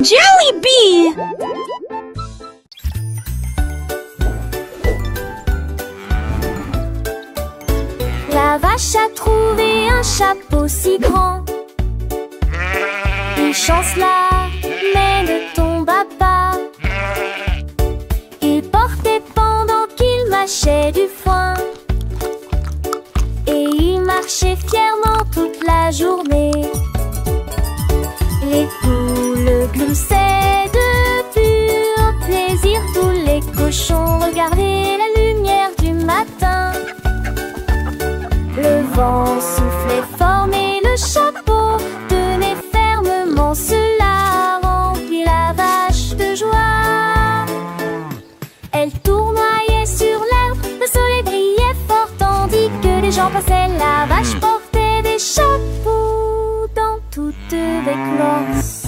Jelly Bee! La vache a trouvé un chapeau si grand. Une chance là, mais ne tombe pas. Il portait pendant qu'il mâchait du foin. Et il marchait fièrement toute la journée. Les poules gloussaient de pur plaisir. Tous les cochons regardaient la lumière du matin. Le vent soufflait fort mais le chapeau tenait fermement. Cela remplit la vache de joie. Elle tournoyait sur l'herbe, le soleil brillait fort tandis que les gens passaient. La vache portait des chapeaux dans toutes l'écorce.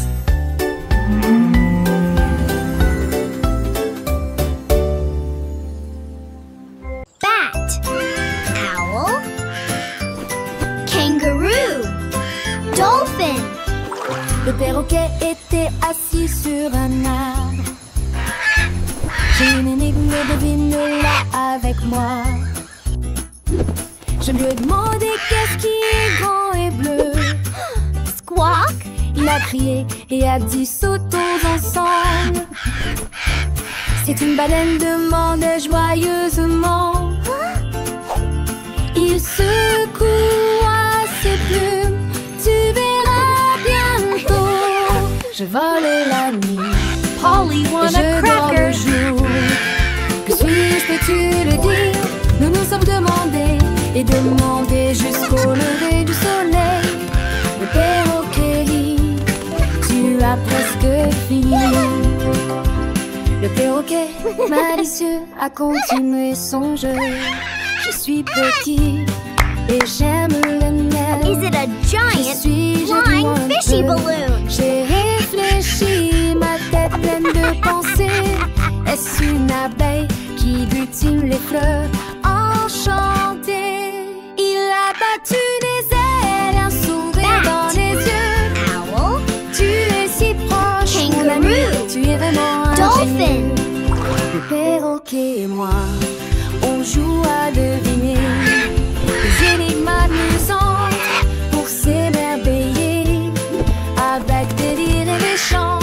Bat, owl, kangaroo, dolphin. Le perroquet était assis sur un arbre. J'ai une énigme, devine-la avec moi. Je lui ai demandé qu'est-ce qui est grand et bleu. Squawk, Il a crié et a dit sautons ensemble. C'est une baleine, demandait joyeusement. Il secoua ses plumes, tu verras bientôt. Je volais la nuit, Polly et want a je dors le cracker. jour. Que suis-je, peux-tu le dire? Nous nous sommes demandés et demandés jusqu'au lever du soleil. Le perroquet rit, tu as presque fini. Le perroquet malicieux a continué son jeu. Je suis petit et j'aime le miel. is it a giant flying fishy balloon? J'ai réfléchi, ma tête pleine de pensées. Est-ce une abeille qui butine les fleurs enchantées? Il a battu des ailes, un sourire Bat. dans les yeux. Owl, Tu es si proche, mon ami, Kangaroo. tu es vraiment dolphin. ingénieux. Le perroquet et moi, on joue à deviner des énigmes amusantes pour s'émerveiller. Avec des rires et des chants,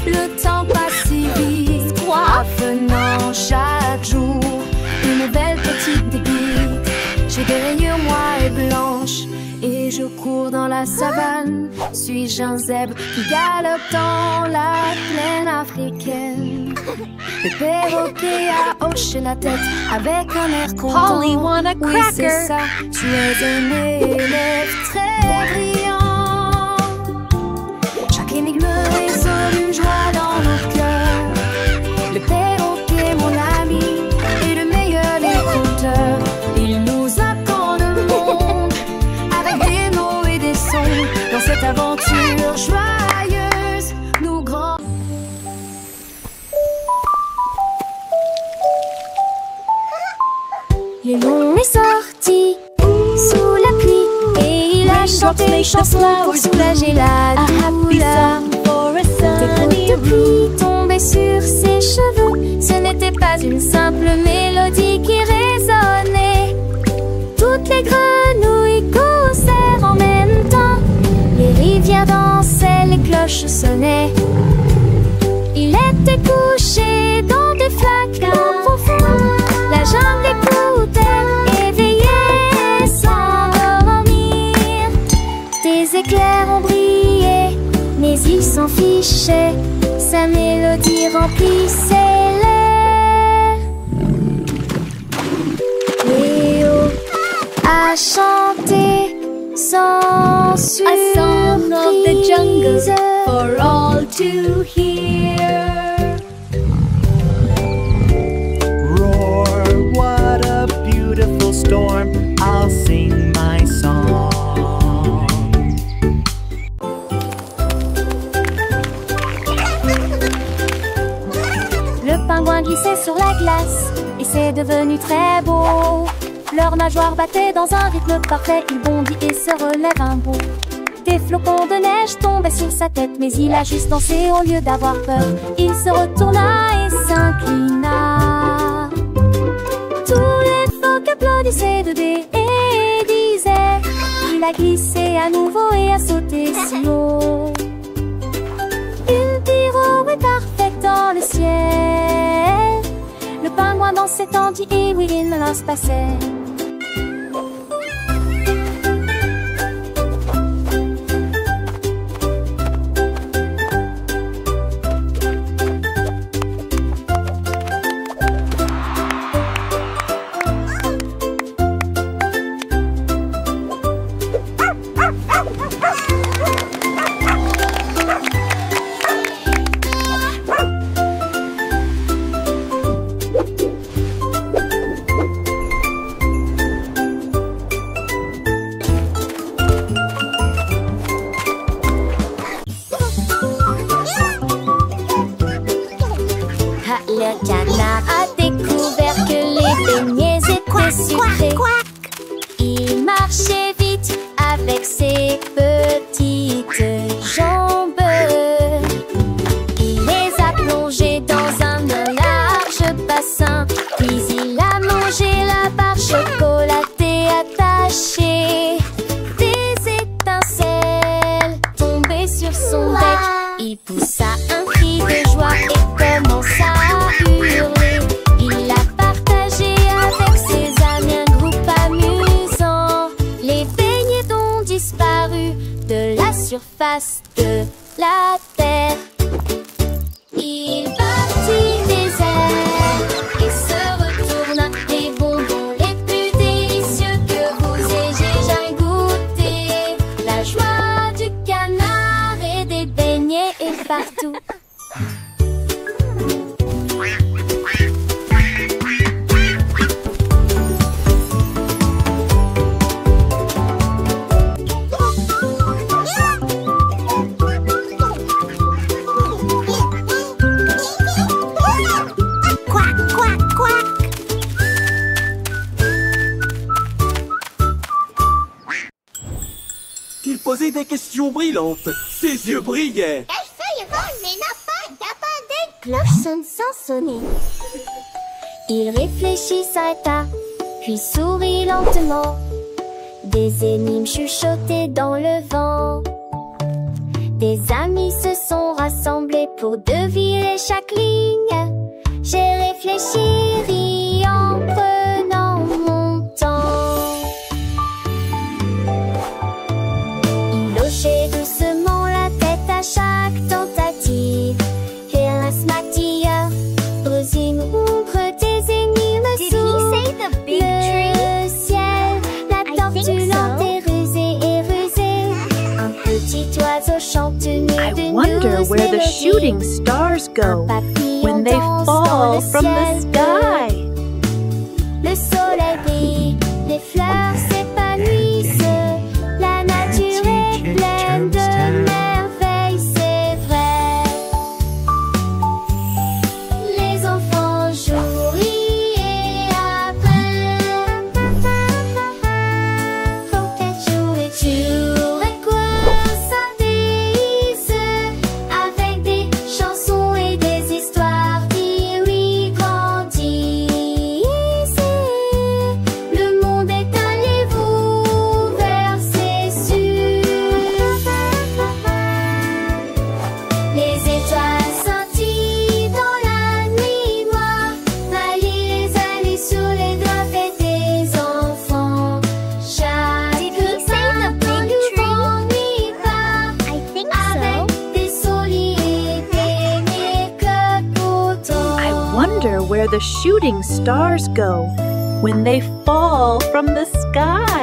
le temps passe si vite. Apprenant chaque jour une nouvelle petite débite. J'ai des rayures moires et blanches et je cours dans la savane. Suis-je un zèbre qui galope dans la plaine africaine? Le perroquet a hoché la tête avec un air content. Polly want a Oui, c'est cracker. ça, tu es un élève très brillant. Chaque énigme résonne une joie dans nos cœurs. Le perroquet, mon ami, est le meilleur écouteur. Il nous apprend le monde avec des mots et des sons. Dans cette aventure joyeuse, nous grands. Les longs est sorti sous la pluie et il a chanté une chanson pour soulager la douleur. Des gouttes de pluie tombaient sur ses cheveux. Ce n'était pas une simple mélodie qui résonnait. Toutes les grenouilles caussèrent en même temps. Les rivières dansaient, les cloches sonnaient. Il était couché dans des flaques profondes. La jungle écoutait, éveillée sans dormir. Des éclairs ont brillé, mais il s'en fichait. Sa mélodie remplissait l'air. Léo a chanté sans surprise. A song of the jungle for all to hear. Roar, what a beautiful storm. I'll sing my song. Le pingouin glissait sur la glace et c'est devenu très beau. Leurs nageoires battaient dans un rythme parfait. Il bondit et se relève un bout. Des flocons de neige tombaient sur sa tête, mais il a juste dansé au lieu d'avoir peur. Il se retourna et s'inclina. Tous les phoques applaudissaient de dés et disaient: il a glissé à nouveau et a sauté si haut. Une pirouette parfaite dans le ciel. Le pingouin dansait tandis et oui, il ne se passait. Le canard a découvert que les beignets étaient sucrés. Il marchait vite avec ses petites jambes. Il les a plongés dans un large bassin. Puis il a mangé la barre chocolatée attachée. Des étincelles tombaient sur son bec. Il poussa un cri de joie et commença à hurler. Il a partagé avec ses amis un groupe amusant. Les beignets ont disparu de la surface de la terre. Il battit des ailes et se retourna. Des bonbons les plus délicieux que vous ayez jamais goûté. La joie du canard et des beignets est partout. Il posait des questions brillantes. Ses yeux brillaient. Les feuilles volent, mais n'a pas des cloches sonnent sans sonner. Il réfléchit, s'arrêta, puis sourit lentement. Des énigmes chuchotées dans le vent. Des amis se sont rassemblés pour deviner chaque ligne. J'ai réfléchi, ri en prenant mon temps. Il hochait doucement la tête à chaque tentative. Fearless Mattia, Rosine ouvre des énigmes sous le ciel. La tortue lente est rusée et rusée. Un petit oiseau chante nu de I wonder where the shooting stars go when they fall from the sky. Le soleil brille, les fleurs s'épanouissent. La nature est pleine de merveilles, c'est vrai. Les enfants jouent, rient et apprennent. Faut qu'elle joue et et quoi ça déhisse. Avec des chansons et des histoires qui lui grandissent. Le monde est un livre ouvert, c'est sûr. Les étoiles scintillent dans la nuit noire. Marie les allées sur les doigts faits des enfants. Chaque repas dans le vent nuit part. Avec des souliers et des mécotes. I wonder where the shooting stars go when they fall from the sky.